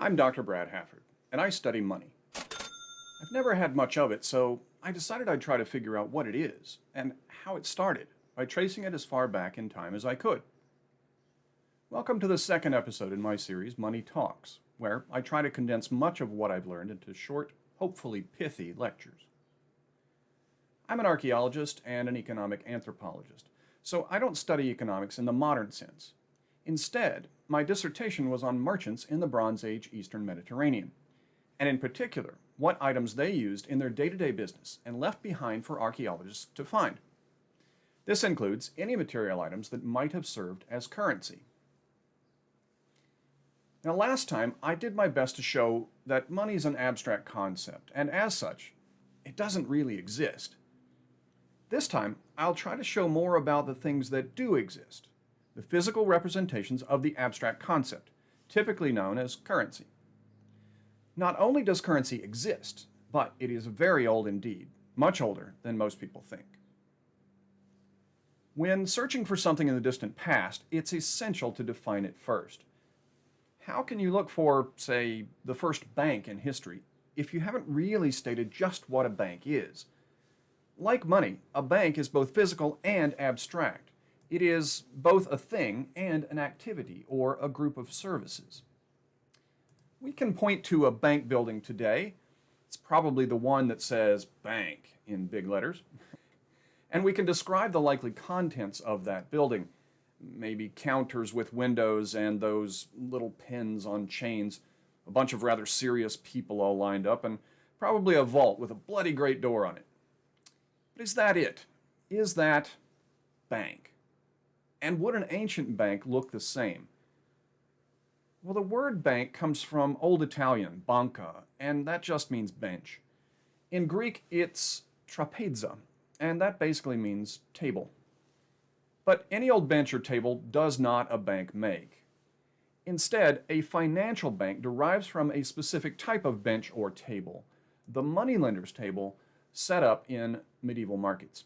I'm Dr. Brad Hafford, and I study money. I've never had much of it, so I decided I'd try to figure out what it is and how it started by tracing it as far back in time as I could. Welcome to the second episode in my series, Money Talks, where I try to condense much of what I've learned into short, hopefully pithy lectures. I'm an archaeologist and an economic anthropologist, so I don't study economics in the modern sense. Instead, my dissertation was on merchants in the Bronze Age Eastern Mediterranean, and in particular, what items they used in their day-to-day business and left behind for archaeologists to find. This includes any material items that might have served as currency. Now, last time, I did my best to show that money is an abstract concept, and as such, it doesn't really exist. This time, I'll try to show more about the things that do exist, the physical representations of the abstract concept, typically known as currency. Not only does currency exist, but it is very old indeed, much older than most people think. When searching for something in the distant past, it's essential to define it first. How can you look for, say, the first bank in history if you haven't really stated just what a bank is? Like money, a bank is both physical and abstract. It is both a thing and an activity or a group of services. We can point to a bank building today. It's probably the one that says bank in big letters. And we can describe the likely contents of that building. Maybe counters with windows and those little pins on chains, a bunch of rather serious people all lined up, and probably a vault with a bloody great door on it. But is that it? Is that bank? And would an ancient bank look the same? Well, the word bank comes from Old Italian, banca, and that just means bench. In Greek, it's trapeza, and that basically means table. But any old bench or table does not a bank make. Instead, a financial bank derives from a specific type of bench or table, the moneylender's table set up in medieval markets.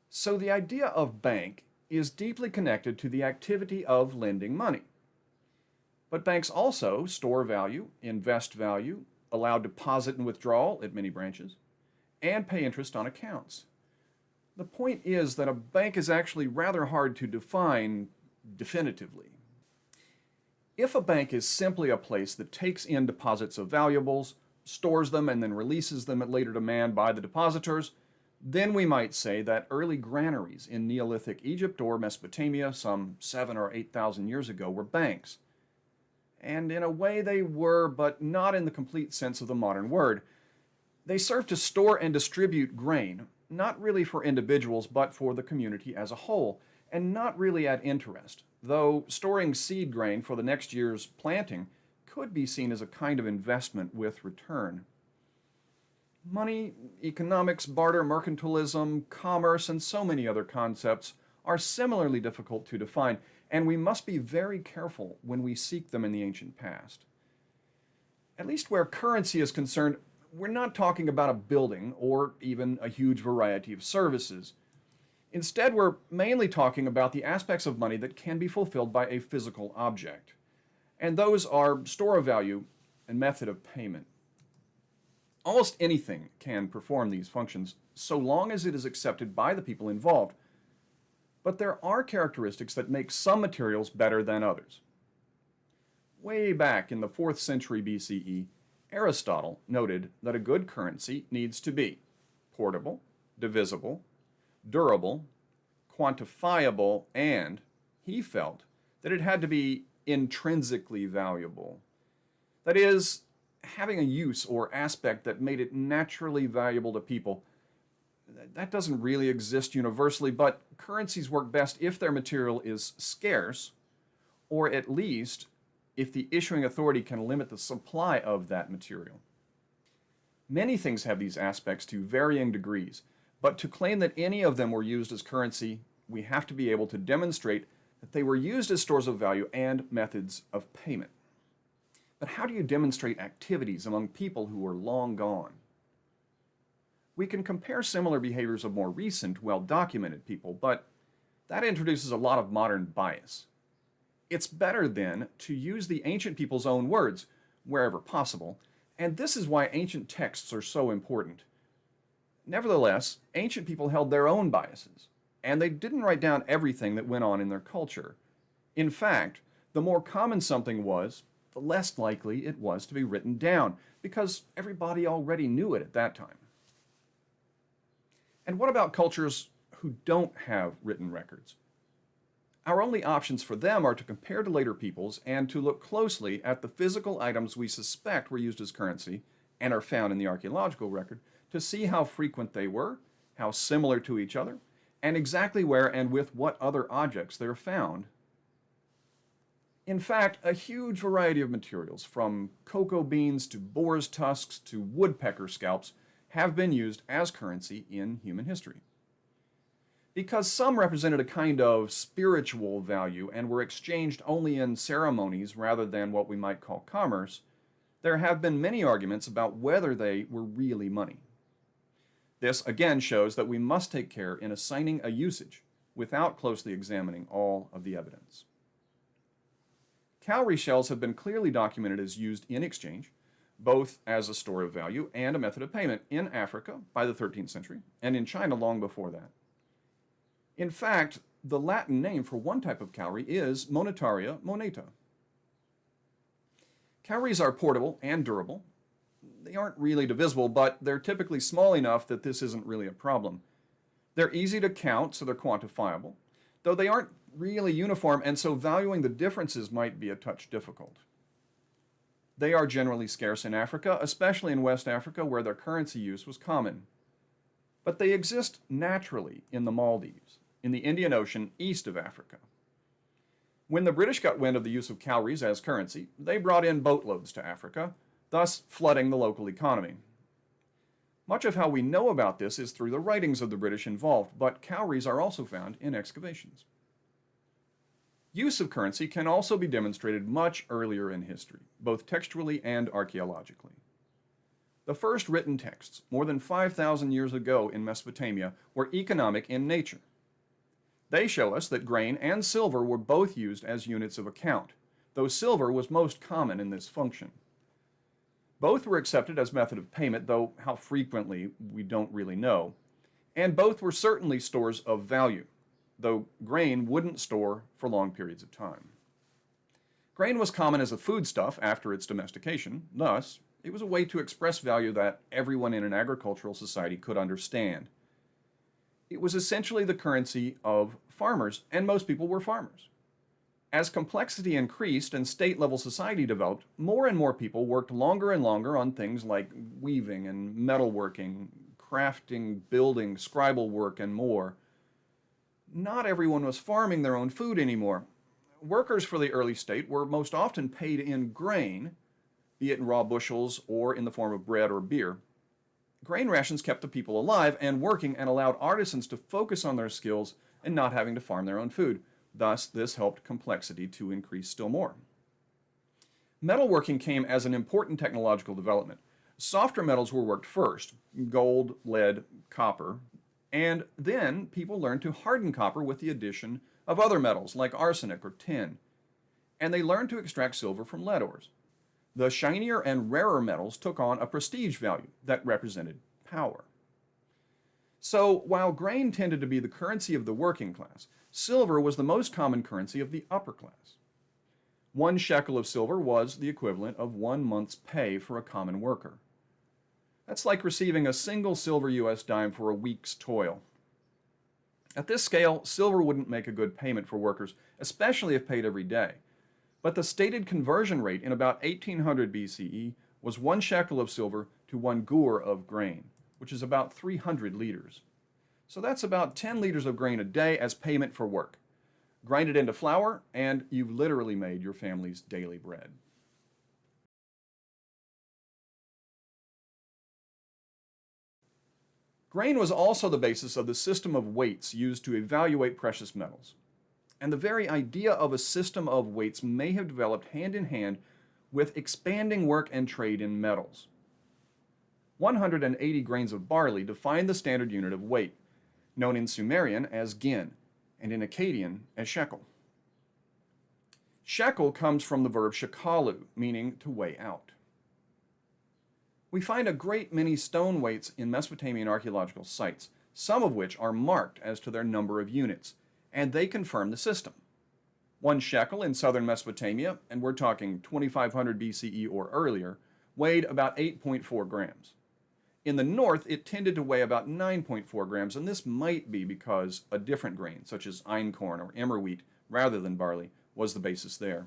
So the idea of bank is deeply connected to the activity of lending money. But banks also store value, invest value, allow deposit and withdrawal at many branches, and pay interest on accounts. The point is that a bank is actually rather hard to define definitively. If a bank is simply a place that takes in deposits of valuables, stores them, and then releases them at later demand by the depositors, then we might say that early granaries in Neolithic Egypt or Mesopotamia some 7,000 or 8,000 years ago were banks. And in a way they were, but not in the complete sense of the modern word. They served to store and distribute grain, not really for individuals, but for the community as a whole, and not really at interest, though storing seed grain for the next year's planting could be seen as a kind of investment with return. Money, economics, barter, mercantilism, commerce, and so many other concepts are similarly difficult to define, and we must be very careful when we seek them in the ancient past. At least where currency is concerned, we're not talking about a building or even a huge variety of services. Instead, we're mainly talking about the aspects of money that can be fulfilled by a physical object, and those are store of value and method of payment. Almost anything can perform these functions so long as it is accepted by the people involved. But there are characteristics that make some materials better than others. Way back in the 4th century BCE, Aristotle noted that a good currency needs to be portable, divisible, durable, quantifiable, and he felt that it had to be intrinsically valuable. That is, having a use or aspect that made it naturally valuable to people. That doesn't really exist universally, but currencies work best if their material is scarce, or at least if the issuing authority can limit the supply of that material. Many things have these aspects to varying degrees, but to claim that any of them were used as currency, we have to be able to demonstrate that they were used as stores of value and methods of payment. But how do you demonstrate activities among people who are long gone? We can compare similar behaviors of more recent, well-documented people, but that introduces a lot of modern bias. It's better, then, to use the ancient people's own words, wherever possible, and this is why ancient texts are so important. Nevertheless, ancient people held their own biases, and they didn't write down everything that went on in their culture. In fact, the more common something was, the less likely it was to be written down, because everybody already knew it at that time. And what about cultures who don't have written records? Our only options for them are to compare to later peoples and to look closely at the physical items we suspect were used as currency and are found in the archaeological record to see how frequent they were, how similar to each other, and exactly where and with what other objects they are found. In fact, a huge variety of materials, from cocoa beans to boar's tusks to woodpecker scalps, have been used as currency in human history. Because some represented a kind of spiritual value and were exchanged only in ceremonies rather than what we might call commerce, there have been many arguments about whether they were really money. This again shows that we must take care in assigning a usage without closely examining all of the evidence. Cowrie shells have been clearly documented as used in exchange, both as a store of value and a method of payment in Africa by the 13th century and in China long before that. In fact, the Latin name for one type of cowrie is monetaria moneta. Cowries are portable and durable. They aren't really divisible, but they're typically small enough that this isn't really a problem. They're easy to count, so they're quantifiable, though they aren't really uniform, and so valuing the differences might be a touch difficult. They are generally scarce in Africa, especially in West Africa, where their currency use was common. But they exist naturally in the Maldives, in the Indian Ocean east of Africa. When the British got wind of the use of cowries as currency, they brought in boatloads to Africa, thus flooding the local economy. Much of how we know about this is through the writings of the British involved, but cowries are also found in excavations. Use of currency can also be demonstrated much earlier in history, both textually and archaeologically. The first written texts, more than 5,000 years ago in Mesopotamia, were economic in nature. They show us that grain and silver were both used as units of account, though silver was most common in this function. Both were accepted as method of payment, though how frequently we don't really know, and both were certainly stores of value, though grain wouldn't store for long periods of time. Grain was common as a foodstuff after its domestication, thus it was a way to express value that everyone in an agricultural society could understand. It was essentially the currency of farmers, and most people were farmers. As complexity increased and state-level society developed, more and more people worked longer and longer on things like weaving and metalworking, crafting, building, scribal work, and more. Not everyone was farming their own food anymore. Workers for the early state were most often paid in grain, be it in raw bushels or in the form of bread or beer. Grain rations kept the people alive and working and allowed artisans to focus on their skills and not having to farm their own food. Thus, this helped complexity to increase still more. Metalworking came as an important technological development. Softer metals were worked first, gold, lead, copper, and then people learned to harden copper with the addition of other metals like arsenic or tin. And they learned to extract silver from lead ores. The shinier and rarer metals took on a prestige value that represented power. So, while grain tended to be the currency of the working class, silver was the most common currency of the upper class. 1 shekel of silver was the equivalent of 1 month's pay for a common worker. That's like receiving a single silver US dime for a week's toil. At this scale, silver wouldn't make a good payment for workers, especially if paid every day. But the stated conversion rate in about 1800 BCE was 1 shekel of silver to 1 gur of grain, which is about 300 liters. So that's about 10 liters of grain a day as payment for work. Grind it into flour, and you've literally made your family's daily bread. Grain was also the basis of the system of weights used to evaluate precious metals. And the very idea of a system of weights may have developed hand in hand with expanding work and trade in metals. 180 grains of barley defined the standard unit of weight, known in Sumerian as gin, and in Akkadian as shekel. Shekel comes from the verb shekalu, meaning to weigh out. We find a great many stone weights in Mesopotamian archaeological sites, some of which are marked as to their number of units, and they confirm the system. 1 shekel in southern Mesopotamia, and we're talking 2500 BCE or earlier, weighed about 8.4 grams. In the north, it tended to weigh about 9.4 grams, and this might be because a different grain, such as einkorn or emmer wheat, rather than barley, was the basis there.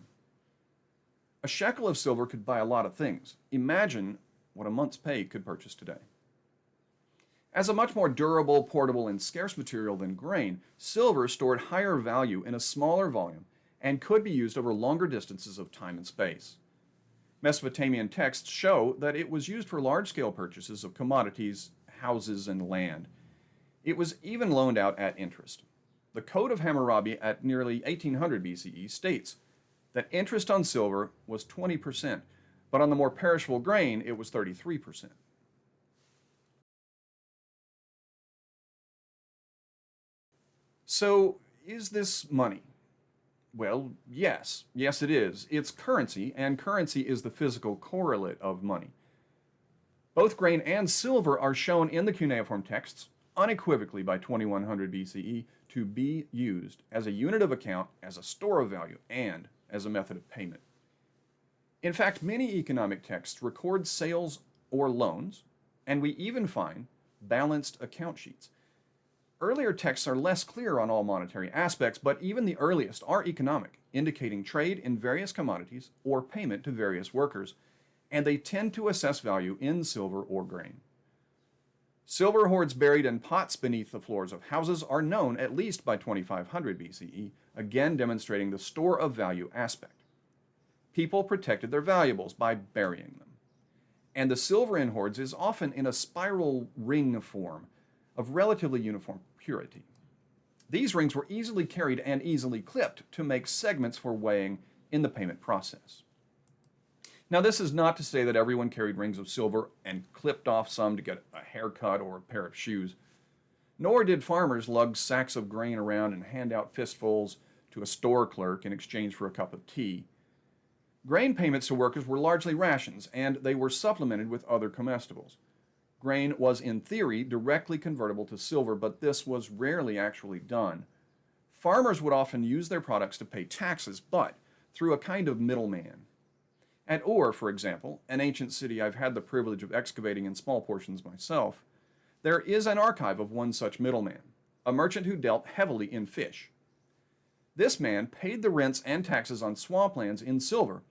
A shekel of silver could buy a lot of things. Imagine what a month's pay could purchase today. As a much more durable, portable, and scarce material than grain, silver stored higher value in a smaller volume and could be used over longer distances of time and space. Mesopotamian texts show that it was used for large-scale purchases of commodities, houses, and land. It was even loaned out at interest. The Code of Hammurabi at nearly 1800 BCE states that interest on silver was 20%, but on the more perishable grain, it was 33%. So, is this money? Well, yes. Yes, it is. It's currency, and currency is the physical correlate of money. Both grain and silver are shown in the cuneiform texts unequivocally by 2100 BCE to be used as a unit of account, as a store of value, and as a method of payment. In fact, many economic texts record sales or loans, and we even find balanced account sheets. Earlier texts are less clear on all monetary aspects, but even the earliest are economic, indicating trade in various commodities or payment to various workers, and they tend to assess value in silver or grain. Silver hoards buried in pots beneath the floors of houses are known at least by 2500 BCE, again demonstrating the store of value aspect. People protected their valuables by burying them. And the silver in hoards is often in a spiral ring form of relatively uniform purity. These rings were easily carried and easily clipped to make segments for weighing in the payment process. Now, this is not to say that everyone carried rings of silver and clipped off some to get a haircut or a pair of shoes. Nor did farmers lug sacks of grain around and hand out fistfuls to a store clerk in exchange for a cup of tea. Grain payments to workers were largely rations, and they were supplemented with other comestibles. Grain was, in theory, directly convertible to silver, but this was rarely actually done. Farmers would often use their products to pay taxes, but through a kind of middleman. At Ur, for example, an ancient city I've had the privilege of excavating in small portions myself, there is an archive of one such middleman, a merchant who dealt heavily in fish. This man paid the rents and taxes on swamplands in silver,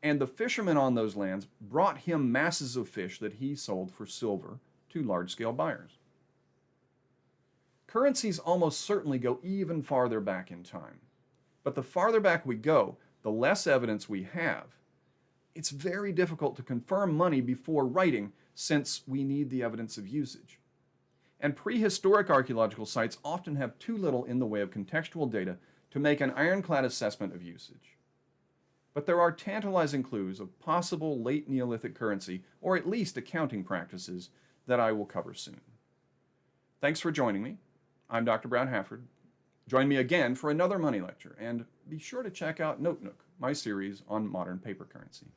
and the fishermen on those lands brought him masses of fish that he sold for silver to large-scale buyers. Currencies almost certainly go even farther back in time. But the farther back we go, the less evidence we have. It's very difficult to confirm money before writing, since we need the evidence of usage. And prehistoric archaeological sites often have too little in the way of contextual data to make an ironclad assessment of usage. But there are tantalizing clues of possible late Neolithic currency, or at least accounting practices, that I will cover soon. Thanks for joining me. I'm Dr. Brown Hafford. Join me again for another money lecture, and be sure to check out NoteNook, my series on modern paper currency.